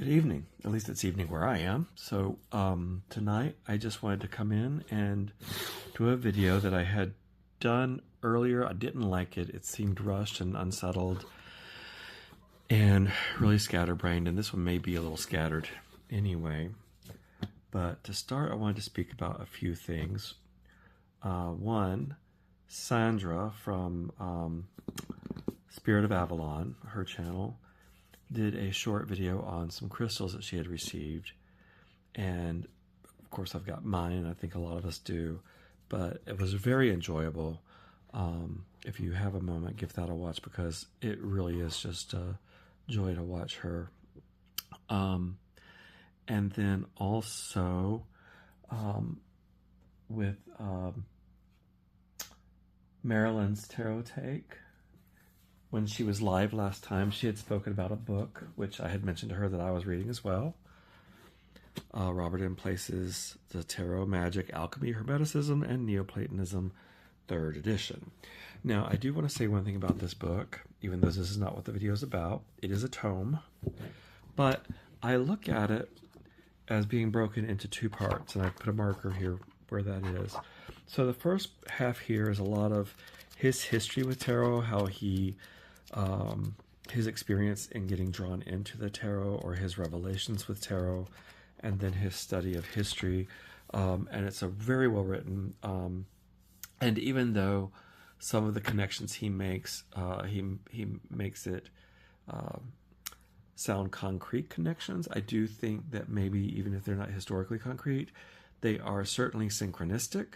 Good evening. At least it's evening where I am. So tonight I just wanted to come in and do a video that I had done earlier. I didn't like it. It seemed rushed and unsettled and really scatterbrained, and this one may be a little scattered anyway. But to start, I wanted to speak about a few things. One, Sandra from Spirit of Avalon, her channel, did a short video on some crystals that she had received, and of course I've got mine, and I think a lot of us do, but it was very enjoyable. If you have a moment, give that a watch, because it really is just a joy to watch her. And then also with Marilyn's Tarot Take. When she was live last time, she had spoken about a book, which I had mentioned to her that I was reading as well. Robert M. Place's The Tarot, Magic, Alchemy, Hermeticism, and Neoplatonism, 3rd edition. Now, I do want to say one thing about this book, even though this is not what the video is about. It is a tome, but I look at it as being broken into two parts, and I put a marker here where that is. So the first half here is a lot of his history with tarot, how he his experience in getting drawn into the tarot, or his revelations with tarot, and then his study of history. And it's a very well written, and even though some of the connections he makes, he makes it sound concrete connections, I do think that maybe even if they're not historically concrete, they are certainly synchronistic,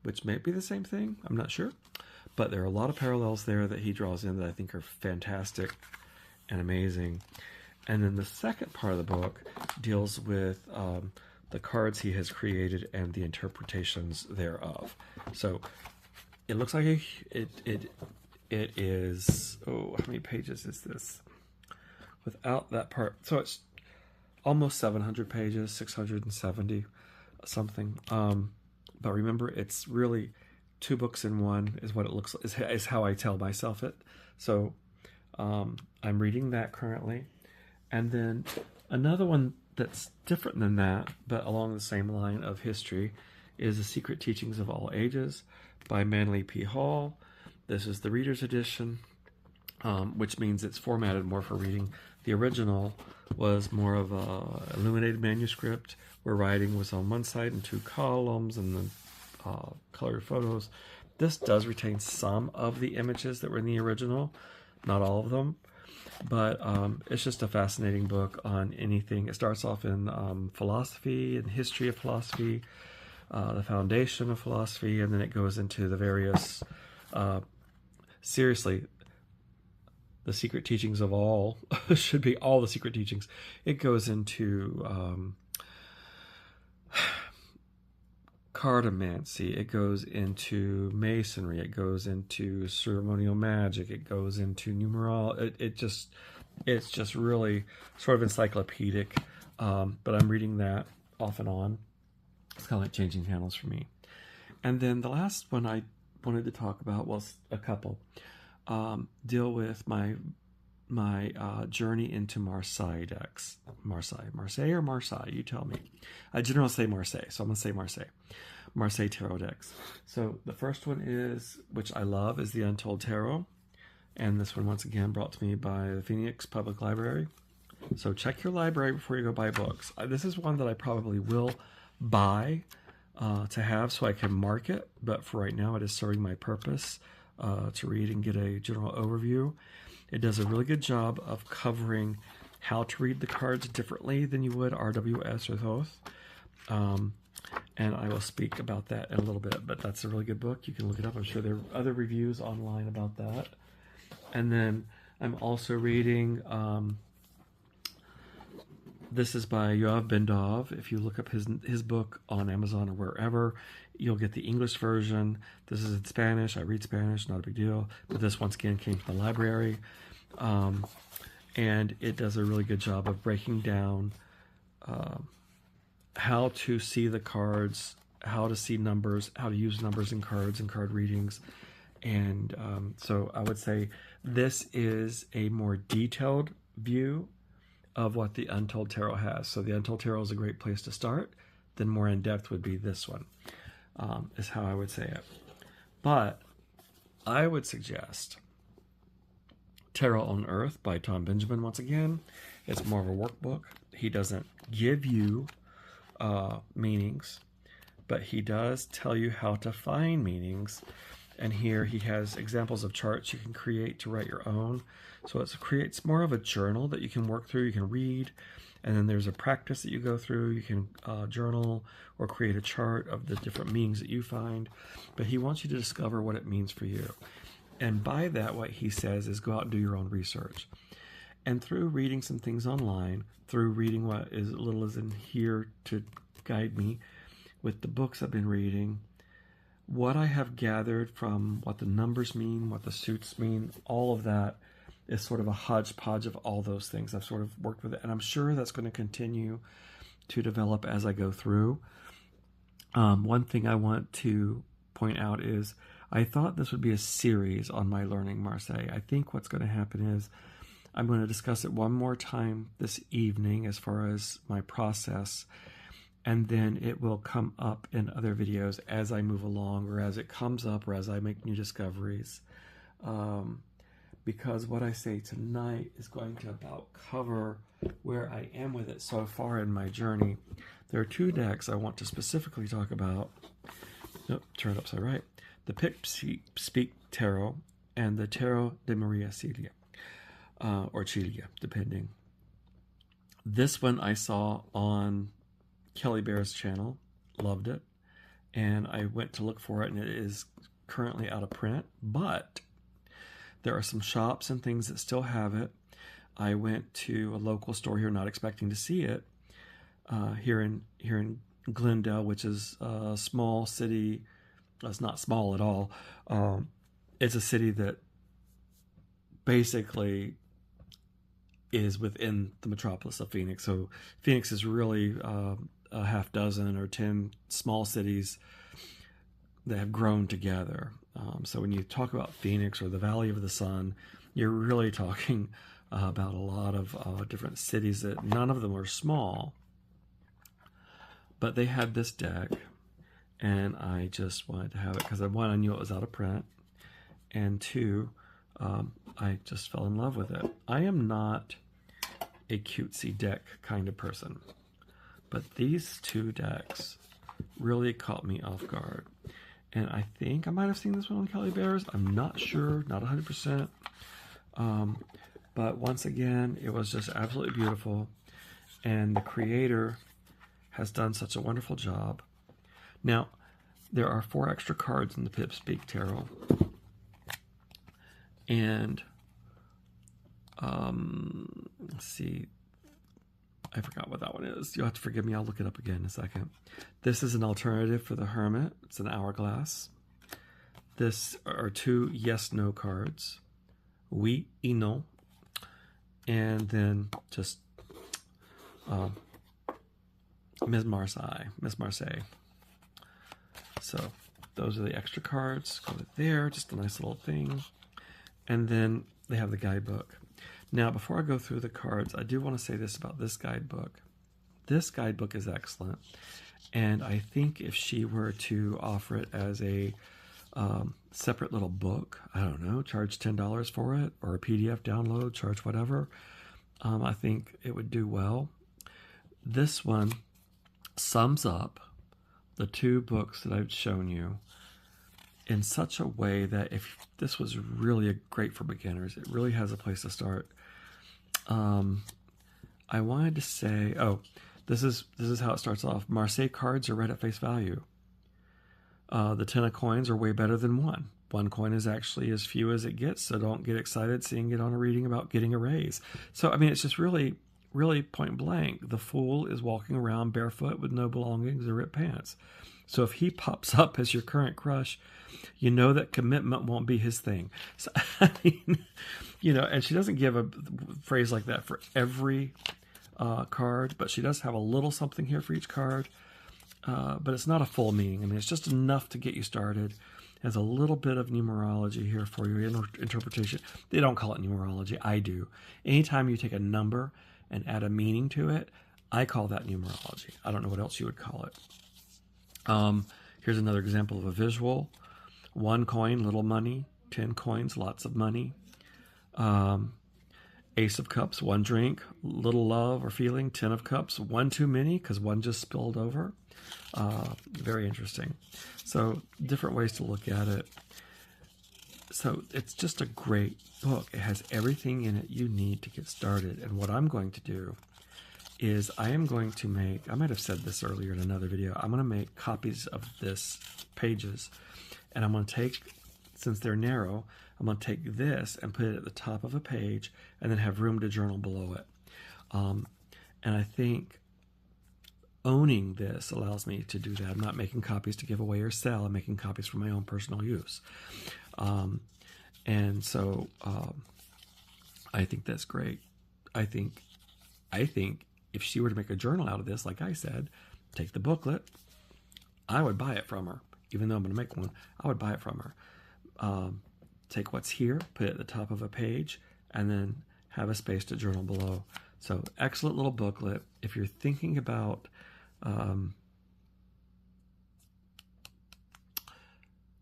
which may be the same thing, I'm not sure. But there are a lot of parallels there that he draws in that I think are fantastic and amazing. And then the second part of the book deals with the cards he has created and the interpretations thereof. So it looks like it is, oh, how many pages is this? Without that part, so it's almost 700 pages, 670 something. But remember, it's really 2 books in one is what it looks like, is how I tell myself it. So I'm reading that currently. And then another one that's different than that, but along the same line of history, is The Secret Teachings of All Ages by Manly P. Hall. This is the reader's edition, which means it's formatted more for reading. The original was more of a illuminated manuscript where writing was on one side in 2 columns, and then colored photos. This does retain some of the images that were in the original, not all of them, but it's just a fascinating book on anything. It starts off in philosophy and history of philosophy, the foundation of philosophy, and then it goes into the various, seriously, the secret teachings of all, should be all the secret teachings. It goes into cartomancy, it goes into masonry, it goes into ceremonial magic, it goes into numerology. It's just really sort of encyclopedic, but I'm reading that off and on. It's kind of like changing channels for me. And then the last one I wanted to talk about was a couple deal with my journey into Marseille decks. Marseille or Marseille, you tell me. I generally say Marseille, so I'm going to say Marseille Tarot decks. So the first one is, which I love, is the Untold Tarot. And this one, once again, brought to me by the Phoenix Public Library. So check your library before you go buy books. This is one that I probably will buy to have so I can mark it. But for right now, it is serving my purpose to read and get a general overview. It does a really good job of covering how to read the cards differently than you would RWS or Thoth. And I will speak about that in a little bit, but that's a really good book. You can look it up. I'm sure there are other reviews online about that. And then I'm also reading, this is by Yoav Ben-Dov. If you look up his book on Amazon or wherever, you'll get the English version. This is in Spanish. I read Spanish, not a big deal. But this, once again, came from the library. And it does a really good job of breaking down how to see the cards, how to see numbers, how to use numbers in cards and card readings. And so I would say this is a more detailed view of what the Untold Tarot has. So the Untold Tarot is a great place to start. Then more in depth would be this one, is how I would say it. But I would suggest Tarot on Earth by Tom Benjamin once again. It's more of a workbook. He doesn't give you meanings, but he does tell you how to find meanings. And here he has examples of charts you can create to write your own. So it creates more of a journal that you can work through, you can read, and then there's a practice that you go through. You can journal or create a chart of the different meanings that you find. But he wants you to discover what it means for you. And by that, what he says is go out and do your own research. And through reading some things online, through reading what is little is in here to guide me with the books I've been reading, what I have gathered from what the numbers mean, what the suits mean, all of that is sort of a hodgepodge of all those things. I've sort of worked with it, and I'm sure that's going to continue to develop as I go through. One thing I want to point out is I thought this would be a series on my learning Marseille. I think what's going to happen is I'm going to discuss it one more time this evening as far as my process, and then it will come up in other videos as I move along, or as it comes up, or as I make new discoveries. Because what I say tonight is going to about cover where I am with it so far in my journey. There are two decks I want to specifically talk about. Nope, turn it upside right. The PipSpeak Tarot and the Tarot de Maria Celia, or Celia, depending. This one I saw on Kelly Bear's channel, loved it, and I went to look for it, and it is currently out of print, but there are some shops and things that still have it. I went to a local store here, not expecting to see it, here in Glendale, which is a small city. It's not small at all. It's a city that basically is within the metropolis of Phoenix. So Phoenix is really a half dozen or 10 small cities that have grown together. So when you talk about Phoenix or the Valley of the Sun, you're really talking about a lot of different cities that none of them are small. But they had this deck, and I just wanted to have it because, one, I knew it was out of print, and two, I just fell in love with it. I am not a cutesy deck kind of person, but these two decks really caught me off guard. And I think I might have seen this one on Kelly Bear's. I'm not sure, not 100%. But once again, it was just absolutely beautiful. And the creator has done such a wonderful job. Now, there are 4 extra cards in the PipSpeak Tarot. And, let's see. I forgot what that one is. You'll have to forgive me. I'll look it up again in a second. This is an alternative for the Hermit. It's an hourglass. This are 2 yes/no cards. Oui et non. And then just Miss Marseille. So those are the extra cards. Go there. Just a nice little thing. And then they have the guidebook. Now, before I go through the cards, I do want to say this about this guidebook. This guidebook is excellent. And I think if she were to offer it as a separate little book, I don't know, charge $10 for it, or a PDF download, charge whatever, I think it would do well. This one sums up the 2 books that I've shown you in such a way that if this was really great for beginners, it really has a place to start. I wanted to say, this is how it starts off. Marseille cards are read at face value. The 10 of coins are way better than 1. 1 coin is actually as few as it gets, so don't get excited seeing it on a reading about getting a raise. So, I mean, it's just really, really point blank. The fool is walking around barefoot with no belongings or ripped pants. So if he pops up as your current crush, you know that commitment won't be his thing. So, I mean, and she doesn't give a phrase like that for every card, but she does have a little something here for each card. But it's not a full meaning. I mean, it's just enough to get you started. It has a little bit of numerology here for your interpretation. They don't call it numerology. I do. Anytime you take a number and add a meaning to it, I call that numerology. I don't know what else you would call it. Here's another example of a visual. 1 coin, little money. 10 coins, lots of money. Ace of Cups, 1 drink, little love or feeling. 10 of Cups, 1 too many because 1 just spilled over. Very interesting. So different ways to look at it. So it's just a great book. It has everything in it you need to get started. And what I'm going to do is I am going to make, I might have said this earlier in another video, I'm going to make copies of this pages. And I'm going to take, since they're narrow, I'm going to take this and put it at the top of a page and then have room to journal below it. And I think owning this allows me to do that. I'm not making copies to give away or sell. I'm making copies for my own personal use. And so I think that's great. I think if she were to make a journal out of this, like I said, take the booklet, I would buy it from her. Even though I'm going to make one, I would buy it from her. Take what's here, put it at the top of a page, and then have a space to journal below. So excellent little booklet. If you're thinking about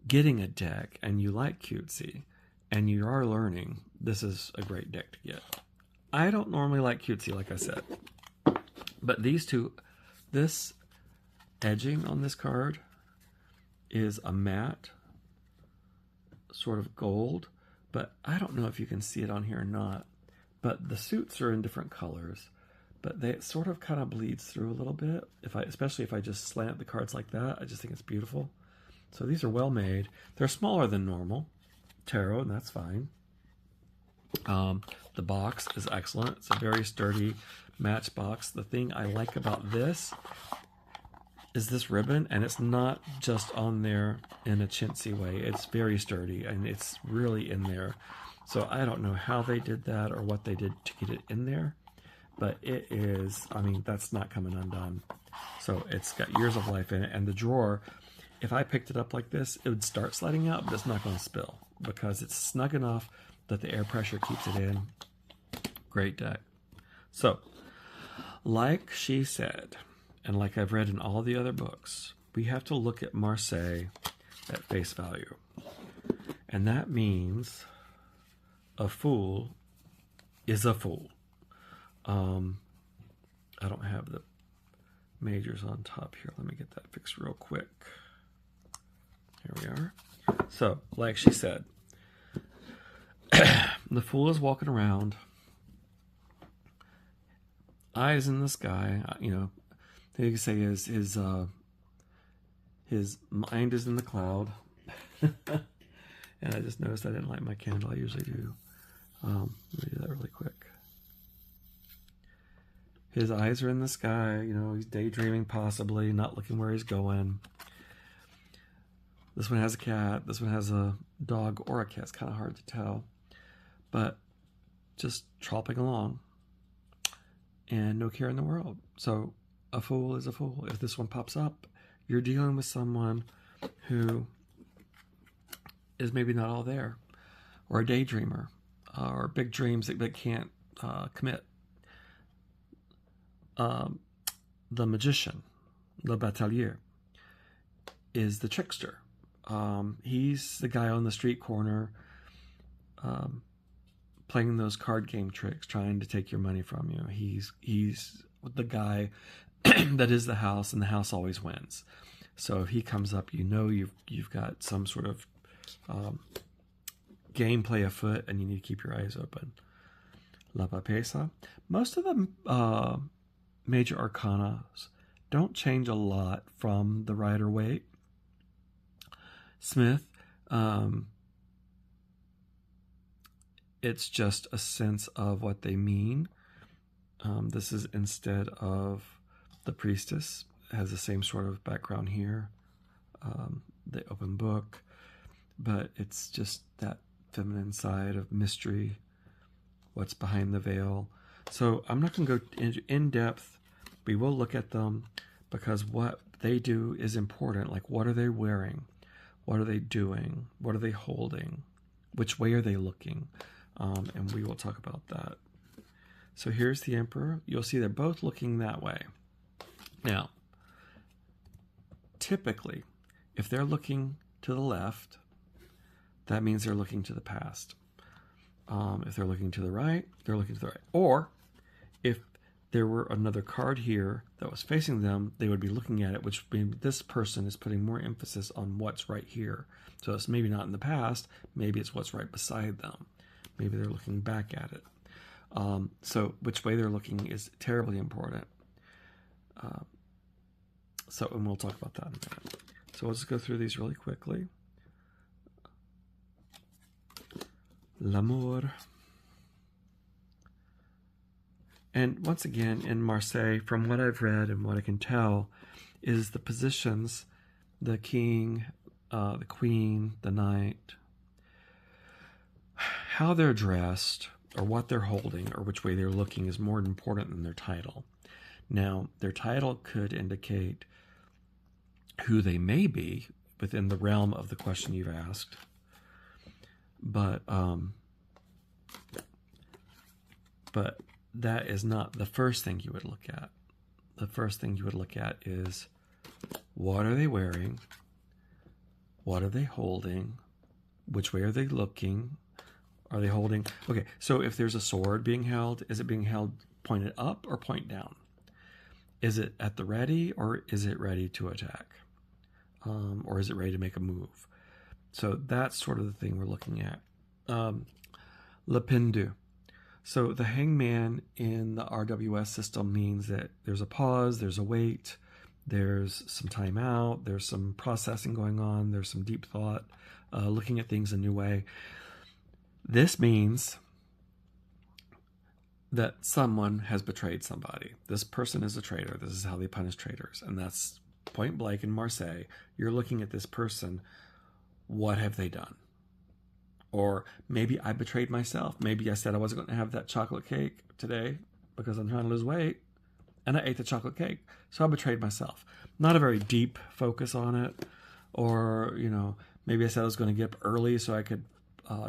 getting a deck and you like cutesy and you are learning, this is a great deck to get. I don't normally like cutesy, like I said, but these two, this edging on this card is a matte sort of gold, but I don't know if you can see it on here or not, but the suits are in different colors, but they sort of kind of bleeds through a little bit. Especially if I just slant the cards like that, I just think it's beautiful. So these are well made. They're smaller than normal tarot, and that's fine. The box is excellent. It's a very sturdy matchbox. The thing I like about this is this ribbon, and it's not just on there in a chintzy way. It's very sturdy, and it's really in there. So I don't know how they did that or what they did to get it in there, but it is, I mean, that's not coming undone. So it's got years of life in it, and the drawer, if I picked it up like this, it would start sliding out, but it's not going to spill because it's snug enough that the air pressure keeps it in. Great deck. So, like she said, and like I've read in all the other books, we have to look at Marseille at face value. And that means a fool is a fool. I don't have the majors on top here. Let me get that fixed real quick. Here we are. So, like she said, the fool is walking around, eyes in the sky. You know, you can say his mind is in the cloud. And I just noticed I didn't light my candle. I usually do. Let me do that really quick. His eyes are in the sky. You know, he's daydreaming, possibly not looking where he's going. This one has a cat. This one has a dog or a cat. It's kind of hard to tell. But just tropping along. And no care in the world. So a fool is a fool. If this one pops up, you're dealing with someone who is maybe not all there. Or a daydreamer. Or big dreams that can't commit. The magician, the batelier, is the trickster. He's the guy on the street corner playing those card game tricks, trying to take your money from you. He's the guy that is the house, and the house always wins. So if he comes up, you know you've got some sort of gameplay afoot, and you need to keep your eyes open. La Papesa. Most of the major arcana don't change a lot from the Rider-Waite. Smith, it's just a sense of what they mean. This is instead of the Priestess. It has the same sort of background here. The open book. But it's just that feminine side of mystery. What's behind the veil. So I'm not going to go in depth. We will look at them because what they do is important. Like, what are they wearing? What are they doing? What are they holding? Which way are they looking? And we will talk about that. So here's the Emperor. You'll see they're both looking that way. Now, typically, if they're looking to the left, that means they're looking to the past. If they're looking to the right, they're looking to the right. Or if there were another card here that was facing them, they would be looking at it, which means this person is putting more emphasis on what's right here. So it's maybe not in the past, maybe it's what's right beside them. Maybe they're looking back at it. So which way they're looking is terribly important. And we'll talk about that in a minute. So let's go through these really quickly. L'amour. And once again, in Marseille, from what I've read and what I can tell, is the positions, the king, the queen, the knight, how they're dressed, or what they're holding, or which way they're looking is more important than their title. Now, their title could indicate who they may be within the realm of the question you've asked, but that is not the first thing you would look at. The first thing you would look at is, what are they wearing? What are they holding? Which way are they looking? Are they holding? Okay, so if there's a sword being held, is it being held pointed up or point down? Is it at the ready, or is it ready to attack? Or is it ready to make a move? So that's sort of the thing we're looking at. Le pendu. So the hangman in the RWS system means that there's a pause, there's a wait, there's some time out, there's some processing going on, there's some deep thought, looking at things a new way. This means that someone has betrayed somebody. This person is a traitor. This is how they punish traitors. And that's point blank in Marseille. You're looking at this person. What have they done? Or maybe I betrayed myself. Maybe I said I wasn't going to have that chocolate cake today because I'm trying to lose weight, and I ate the chocolate cake. So I betrayed myself. Not a very deep focus on it. Or, maybe I said I was going to get up early so I could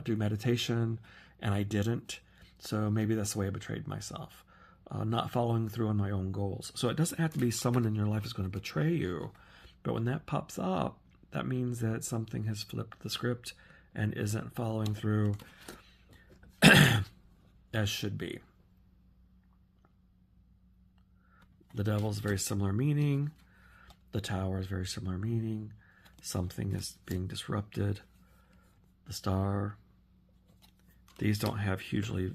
do meditation, and I didn't. So maybe that's the way I betrayed myself. Not following through on my own goals. So it doesn't have to be someone in your life is going to betray you. But when that pops up, that means that something has flipped the script and isn't following through as should be. The devil is very similar meaning. The tower is very similar meaning. Something is being disrupted. The star. These don't have hugely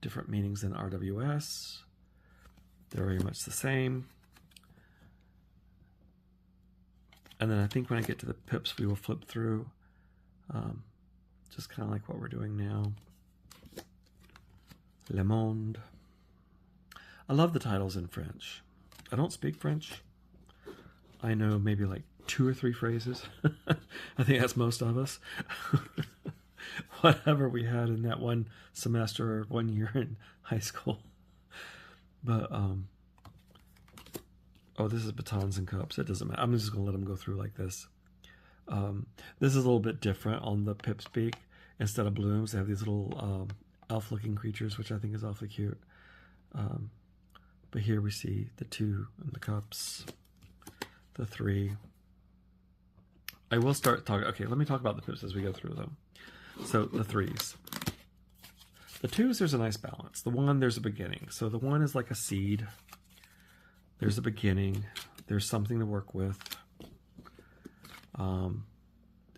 different meanings than RWS. They're very much the same. And then I think when I get to the pips, we will flip through. Just kind of like what we're doing now. Le Monde. I love the titles in French. I don't speak French. I know maybe like 2 or 3 phrases. I think that's most of us. Whatever we had in that one semester or 1 year in high school. But, oh, this is batons and cups. It doesn't matter. I'm just going to let them go through like this. This is a little bit different on the PipSpeak. Instead of blooms, they have these little elf-looking creatures, which I think is awfully cute. But here we see the 2 and the cups, the 3. I will start talking. Okay, let me talk about the pips as we go through them. So the 3s. The 2s, there's a nice balance. The 1, there's a beginning. So the 1 is like a seed. There's a beginning. There's something to work with.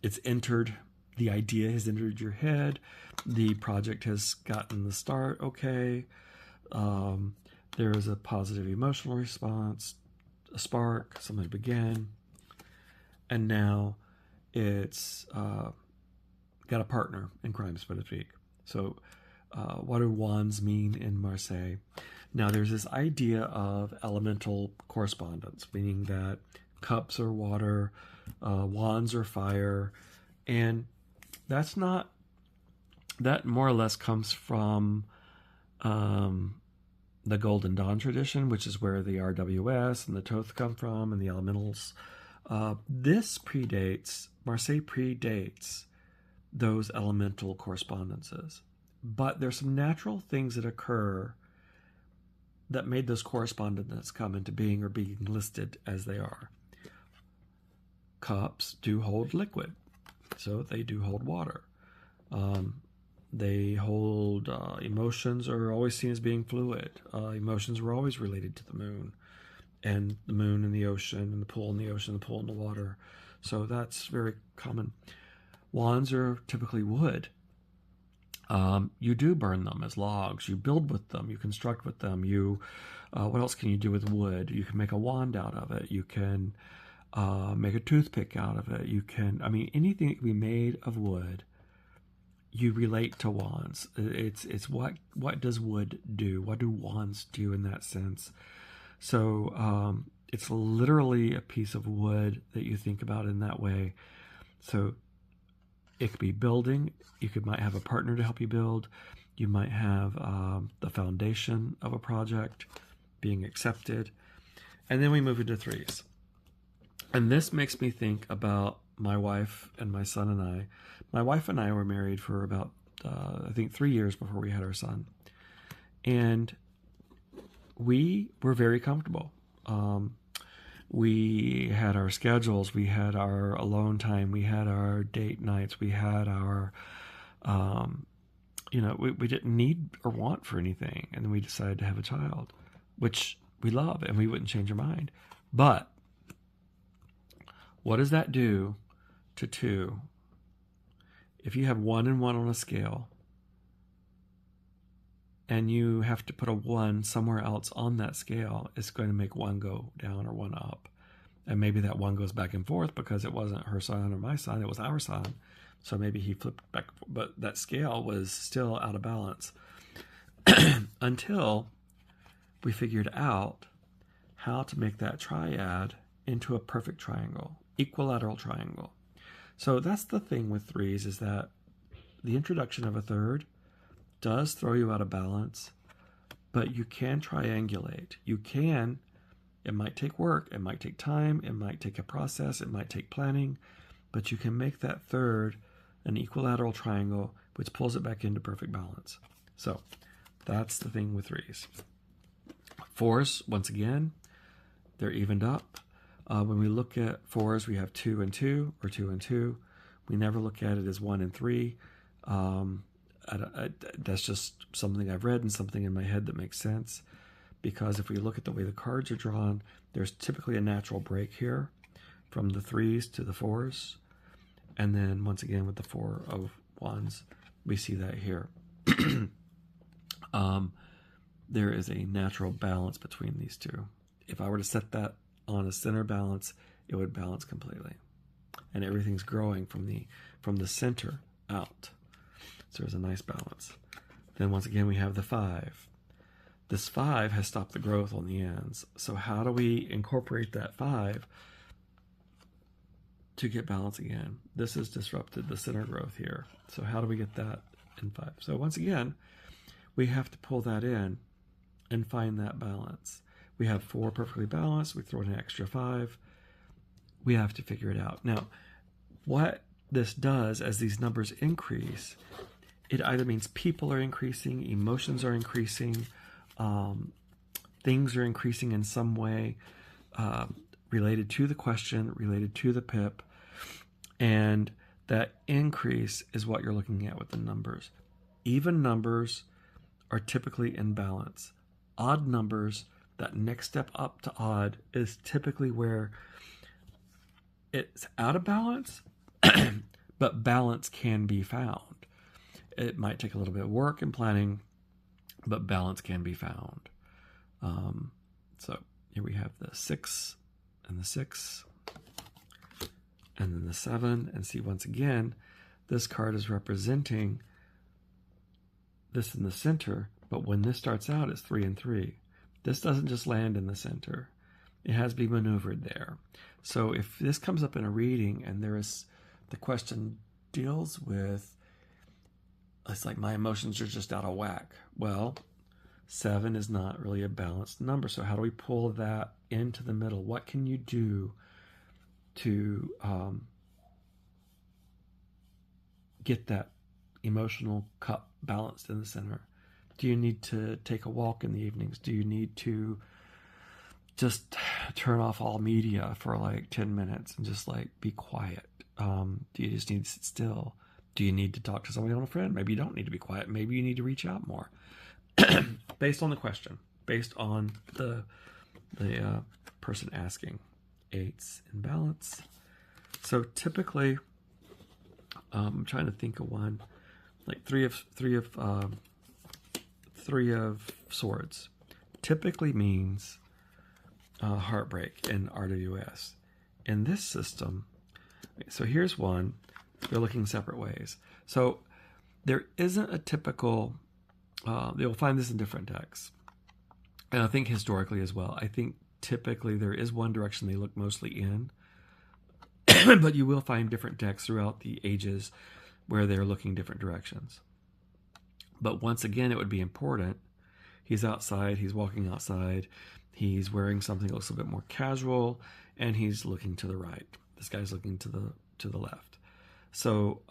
It's entered. The idea has entered your head. The project has gotten the start. Okay. There is a positive emotional response, a spark, something to begin. And now it's got a partner in crime, so to speak. So what do wands mean in Marseille? Now there's this idea of elemental correspondence, meaning that cups are water, wands are fire, and that more or less comes from the Golden Dawn tradition, which is where the RWS and the Thoth come from, and the elementals. Marseille predates those elemental correspondences. But there's some natural things that occur that made those correspondents come into being or being listed as they are. Cups do hold liquid, so they do hold water. They hold emotions are always seen as being fluid. Emotions were always related to the moon and the ocean and the pool in the ocean, the pool in the water. So that's very common. Wands are typically wood. You do burn them as logs. You build with them. You construct with them. What else can you do with wood? You can make a wand out of it. You can make a toothpick out of it. You can, anything that can be made of wood, you relate to wands. It's what does wood do? What do wands do in that sense? So it's literally a piece of wood that you think about in that way. So it could be building. You might have a partner to help you build. You might have the foundation of a project being accepted. And then we move into threes. And this makes me think about my wife and my son and I. My wife and I were married for about, 3 years before we had our son. And we were very comfortable. We had our schedules, we had our alone time, we had our date nights, we had our, we didn't need or want for anything. And then we decided to have a child, which we love and we wouldn't change our mind. But what does that do to two? If you have 1 and 1 on a scale, and you have to put a 1 somewhere else on that scale, it's going to make 1 go down or 1 up. And maybe that 1 goes back and forth because it wasn't her son or my son, it was our son. So maybe he flipped back, but that scale was still out of balance until we figured out how to make that triad into a perfect triangle, equilateral triangle. So that's the thing with threes, is that the introduction of a third does throw you out of balance, but you can triangulate. It might take work, it might take time, it might take a process, it might take planning, but you can make that third an equilateral triangle, which pulls it back into perfect balance. So that's the thing with threes. Fours, once again, they're evened up. When we look at fours, we have 2 and 2, or 2 and 2. We never look at it as 1 and 3. That's just something I've read and something in my head that makes sense. Because if we look at the way the cards are drawn, there's typically a natural break here from the threes to the fours. And then once again with the 4 of wands, we see that here. There is a natural balance between these two. If I were to set that on a center balance, it would balance completely. And everything's growing from the center out. So there's a nice balance. Then once again, we have the 5. This 5 has stopped the growth on the ends. So how do we incorporate that 5 to get balance again? This has disrupted the center growth here. So how do we get that in 5? So once again, we have to pull that in and find that balance. We have 4 perfectly balanced. We throw in an extra 5. We have to figure it out. Now, what this does as these numbers increase, it either means people are increasing, emotions are increasing, things are increasing in some way related to the question, related to the pip, and that increase is what you're looking at with the numbers. Even numbers are typically in balance. Odd numbers, that next step up to odd, is typically where it's out of balance, but balance can be found. It might take a little bit of work and planning, but balance can be found. So here we have the 6 and the 6, and then the 7. And see, once again, this card is representing this in the center, but when this starts out, it's 3 and 3. This doesn't just land in the center. It has to be maneuvered there. So if this comes up in a reading and the question deals with, it's like my emotions are just out of whack. Well, 7 is not really a balanced number. So how do we pull that into the middle? What can you do to get that emotional cup balanced in the center? Do you need to take a walk in the evenings? Do you need to just turn off all media for like 10 minutes and just like be quiet? Do you just need to sit still? Do you need to talk to somebody on a friend? Maybe you don't need to be quiet. Maybe you need to reach out more. Based on the question, based on the person asking. 8s in balance. So typically, I'm trying to think of one, like three of swords. Typically means heartbreak in RWS. In this system, so here's one. They're looking separate ways. So there isn't a typical. You'll find this in different decks, and I think historically as well. I think typically there is one direction they look mostly in, but you will find different decks throughout the ages where they're looking different directions. But once again, it would be important. He's outside. He's walking outside. He's wearing something that looks a bit more casual, and he's looking to the right. This guy's looking to the left. So,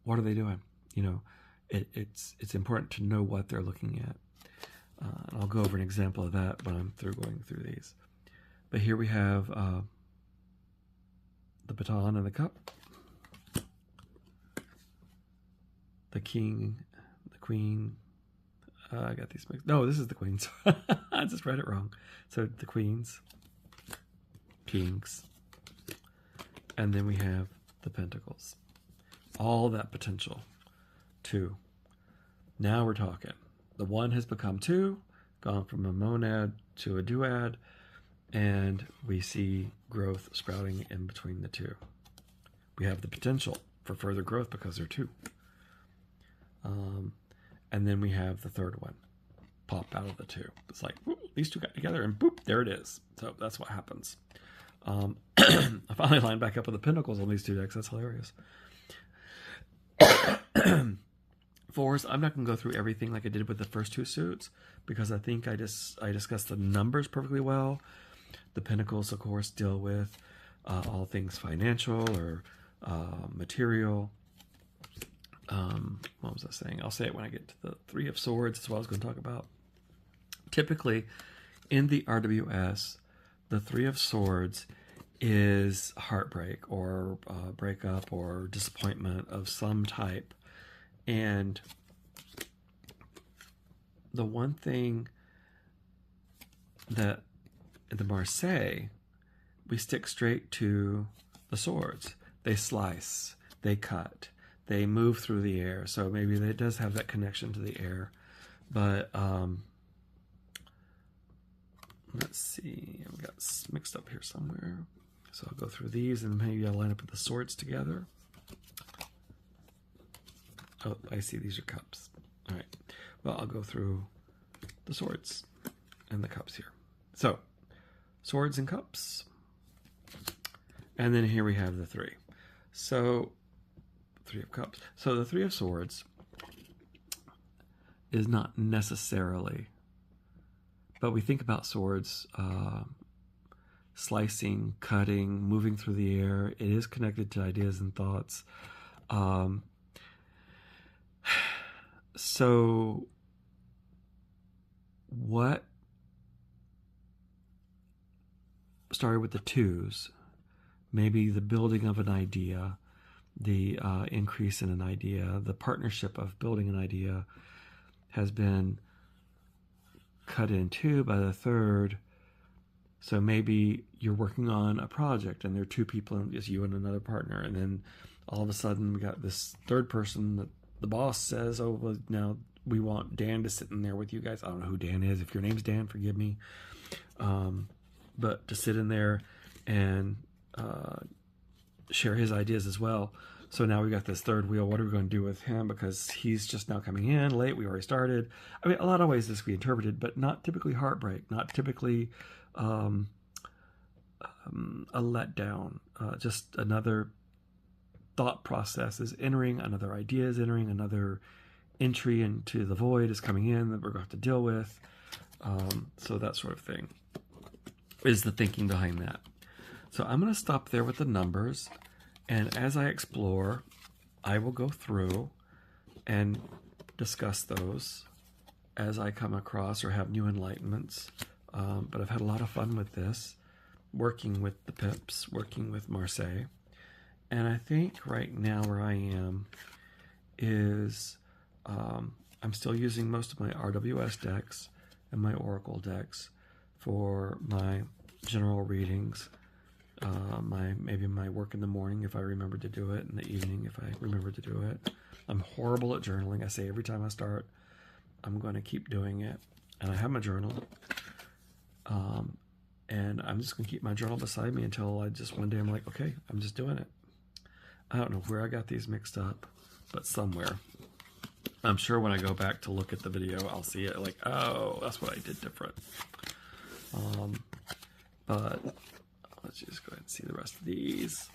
what are they doing? You know, it's important to know what they're looking at. And I'll go over an example of that when I'm going through these. But here we have the baton and the cup, the king, the queen. I got these mixed. No, this is the queens. I just read it wrong. So the queens, kings, and then we have the pentacles. All that potential. 2. Now we're talking. The 1 has become 2, gone from a monad to a duad, and we see growth sprouting in between the 2. We have the potential for further growth because they're 2. And then we have the 3rd one pop out of the 2. It's like, whoop, these 2 got together and boop, there it is. So that's what happens. I finally lined back up with the pentacles on these 2 decks. That's hilarious. 4s, I'm not going to go through everything like I did with the first 2 suits because I think I discussed the numbers perfectly well. The pentacles, of course, deal with all things financial or material. What was I saying? I'll say it when I get to the 3 of swords. That's what I was going to talk about. Typically, in the RWS, the 3 of swords is heartbreak or breakup or disappointment of some type. And the one thing that in the Marseille, we stick straight to the swords. They slice, they cut, they move through the air. So maybe it does have that connection to the air. But let's see, I've got mixed up here somewhere. So I'll go through these and maybe I'll line up with the swords together. Oh, I see these are cups. All right. Well, I'll go through the swords and the cups here. So, swords and cups. And then here we have the 3. So, 3 of cups. So, the 3 of swords is not necessarily, but we think about swords slicing, cutting, moving through the air. It is connected to ideas and thoughts. So what started with the 2s, maybe the building of an idea, the increase in an idea, the partnership of building an idea has been cut in 2 by the 3rd. So maybe you're working on a project and there are 2 people, and it's you and another partner, and then all of a sudden we got this 3rd person that the boss says, oh, well, now we want Dan to sit in there with you guys. I don't know who Dan is. If your name's Dan, forgive me. But to sit in there and share his ideas as well. So now we got this 3rd wheel. What are we going to do with him? Because he's just now coming in late. We already started. I mean, a lot of ways this can be interpreted, but not typically heartbreak, not typically a letdown. Just another thought process is entering, another idea is entering, another entry into the void is coming in that we're going to have to deal with. So that sort of thing is the thinking behind that. So I'm going to stop there with the numbers, and as I explore, I will go through and discuss those as I come across or have new enlightenments. But I've had a lot of fun with this, working with the Pips, working with Marseille. And I think right now where I am is I'm still using most of my RWS decks and my Oracle decks for my general readings. Maybe my work in the morning if I remember to do it, in the evening if I remember to do it. I'm horrible at journaling. I say every time I start, I'm going to keep doing it. And I have my journal. And I'm just going to keep my journal beside me until one day I'm like, okay, I'm just doing it. I don't know where I got these mixed up, but somewhere. I'm sure when I go back to look at the video, I'll see it like, oh, that's what I did different. But let's just go ahead and see the rest of these.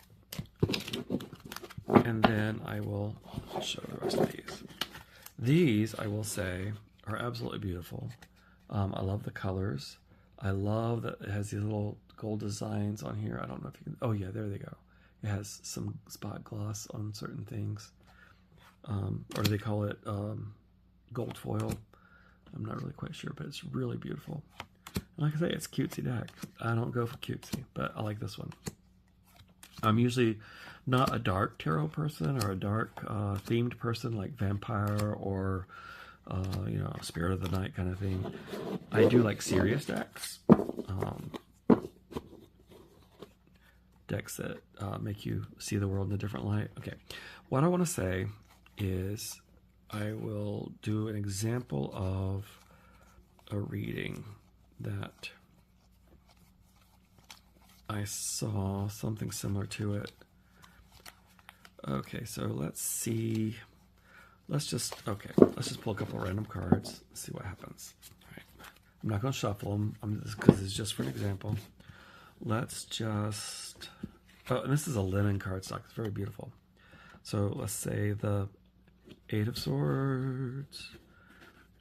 And then I will show the rest of these. These, I will say, are absolutely beautiful. I love the colors. I love that it has these little gold designs on here. I don't know if you can... Oh, yeah, there they go. It has some spot gloss on certain things. Or do they call it gold foil? I'm not really quite sure, but it's really beautiful. And like I say, it's a cutesy deck. I don't go for cutesy, but I like this one. I'm usually not a dark tarot person or a dark themed person like vampire or spirit of the night kind of thing. I do like serious decks. Decks that make you see the world in a different light. Okay, what I want to say is I will do an example of a reading that I saw something similar to it. Okay, so let's see. Let's just pull a couple of random cards. See what happens. All right. I'm not going to shuffle them because it's just for an example. Let's just... Oh, and this is a linen cardstock. It's very beautiful. So let's say the 8 of Swords.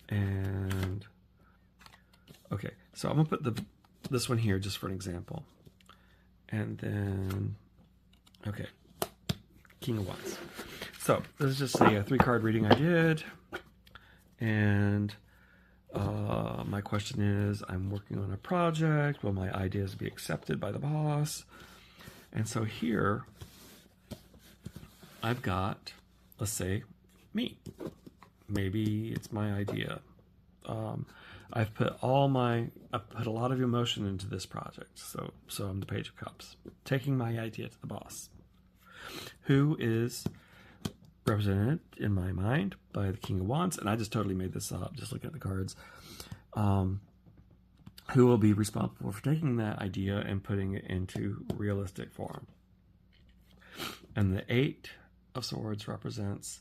And... Okay, so I'm going to put this one here just for an example. And then... Okay. King of Wands. So this is just a 3-card reading I did. And my question is, I'm working on a project. Will my ideas be accepted by the boss? And so here, I've got, let's say, me. Maybe it's my idea. I've put a lot of emotion into this project. So I'm the Page of Cups, taking my idea to the boss, who is represented in my mind by the King of Wands, and I just totally made this up, just looking at the cards. Who will be responsible for taking that idea and putting it into realistic form. And the 8 of Swords represents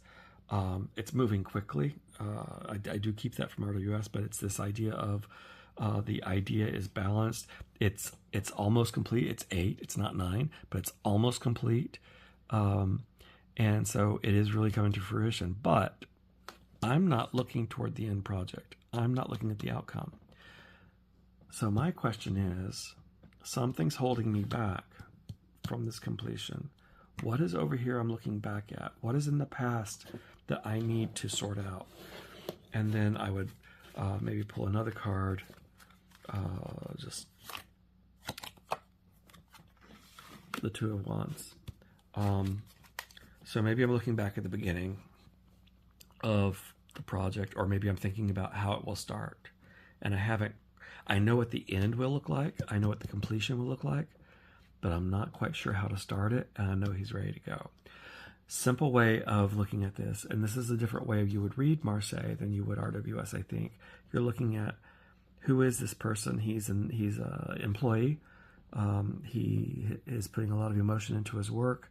it's moving quickly. I do keep that from RWS, but it's this idea of the idea is balanced. It's almost complete. It's 8. It's not 9, but it's almost complete. And so it is really coming to fruition. But I'm not looking toward the end project. I'm not looking at the outcome. So my question is, something's holding me back from this completion. What is over here I'm looking back at? What is in the past that I need to sort out? And then I would maybe pull another card. Just the 2 of Wands. So maybe I'm looking back at the beginning of the project, or maybe I'm thinking about how it will start. And I know what the end will look like. I know what the completion will look like, but I'm not quite sure how to start it. And I know he's ready to go. Simple way of looking at this, and this is a different way you would read Marseille than you would RWS, I think. You're looking at, who is this person? He's an employee. He is putting a lot of emotion into his work.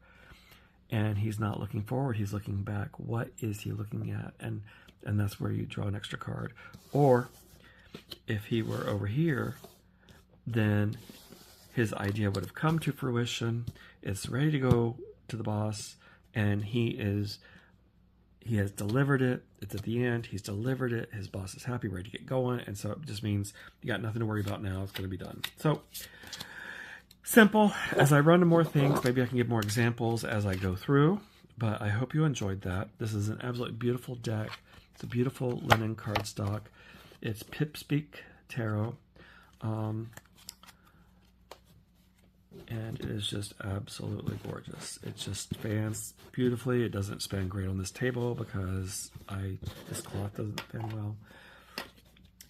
And he's not looking forward, he's looking back. What is he looking at? And that's where you draw an extra card. Or if he were over here, then his idea would have come to fruition. It's ready to go to the boss, and he has delivered it. It's at the end. He's delivered it. His boss is happy, ready to get going. And so it just means you got nothing to worry about now. It's going to be done. So simple. As I run to more things, maybe I can give more examples as I go through. But I hope you enjoyed that. This is an absolutely beautiful deck. It's a beautiful linen cardstock. It's PipSpeak Tarot. And it is just absolutely gorgeous. It just spans beautifully. It doesn't span great on this table because this cloth doesn't span well.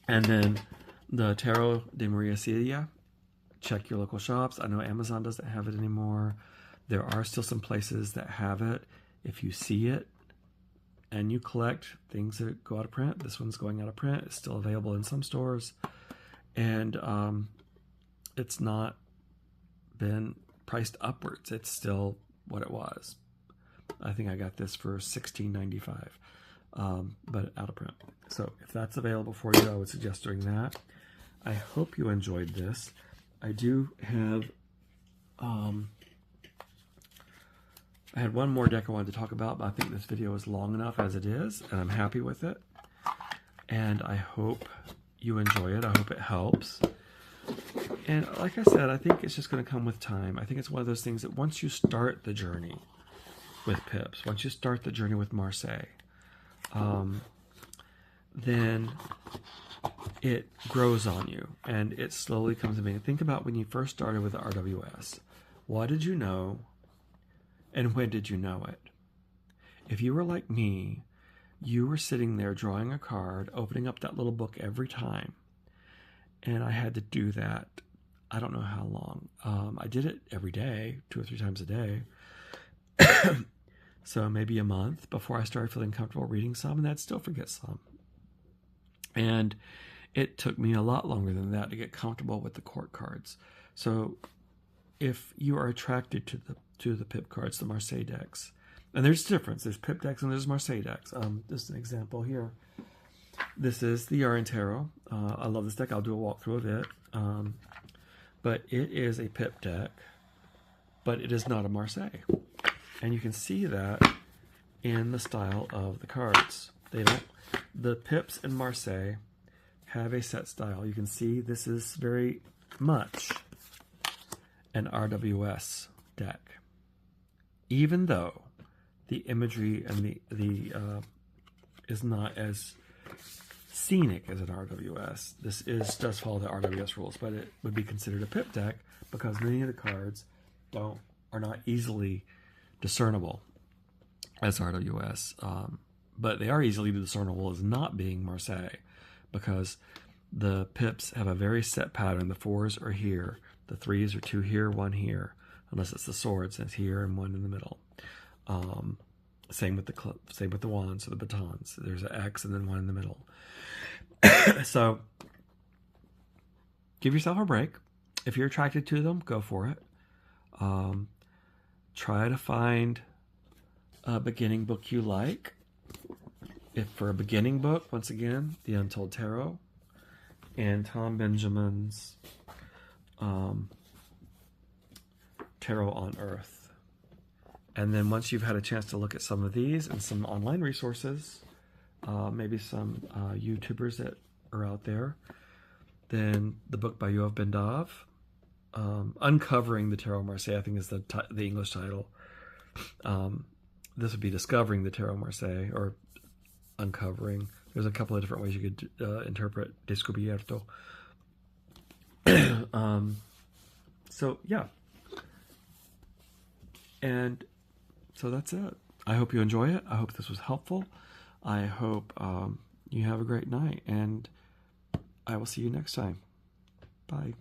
And then the Tarot de Maria Celia. Check your local shops. I know Amazon doesn't have it anymore. There are still some places that have it. If you see it and you collect things that go out of print, this one's going out of print. It's still available in some stores. And it's not been priced upwards. It's still what it was. I think I got this for $16.95, but out of print. So if that's available for you, I would suggest doing that. I hope you enjoyed this. I do have, I had one more deck I wanted to talk about, but I think this video is long enough as it is, and I'm happy with it. And I hope you enjoy it. I hope it helps. And like I said, I think it's just going to come with time. I think it's one of those things that once you start the journey with Pips, once you start the journey with Marseille, then it grows on you and it slowly comes to me. Think about when you first started with the RWS. What did you know and when did you know it? If you were like me, you were sitting there drawing a card, opening up that little book every time. And I had to do that, I don't know how long. I did it every day, 2 or 3 times a day. So maybe a month before I started feeling comfortable reading some, and I'd still forget some. And it took me a lot longer than that to get comfortable with the court cards. So if you are attracted to the Pip cards, the Marseille decks, and there's a difference. There's Pip decks and there's Marseille decks. This is an example here. This is the Yarn Tarot. I love this deck. I'll do a walkthrough of it. But it is a Pip deck, but it is not a Marseille. And you can see that in the style of the cards. The Pips in Marseille have a set style. You can see this is very much an RWS deck. Even though the imagery and the is not as scenic as an RWS. This does follow the RWS rules, but it would be considered a Pip deck because many of the cards are not easily discernible as RWS, but they are easily discernible as not being Marseille because the Pips have a very set pattern. The 4s are here, the 3s are 2 here, 1 here, unless it's the swords, it's here and 1 in the middle. Same with the wands or the batons. There's an X and then 1 in the middle. So give yourself a break. If you're attracted to them, go for it. Try to find a beginning book you like. If for a beginning book, once again, The Untold Tarot and Tom Benjamin's Tarot on Earth. And then once you've had a chance to look at some of these and some online resources, maybe some YouTubers that are out there, then the book by Yoav Ben-Dav, Uncovering the Tarot Marseille, I think is the English title. This would be Discovering the Tarot Marseille, or Uncovering. There's a couple of different ways you could interpret Descubierto. So, yeah. And so that's it. I hope you enjoy it. I hope this was helpful. I hope you have a great night, and I will see you next time. Bye.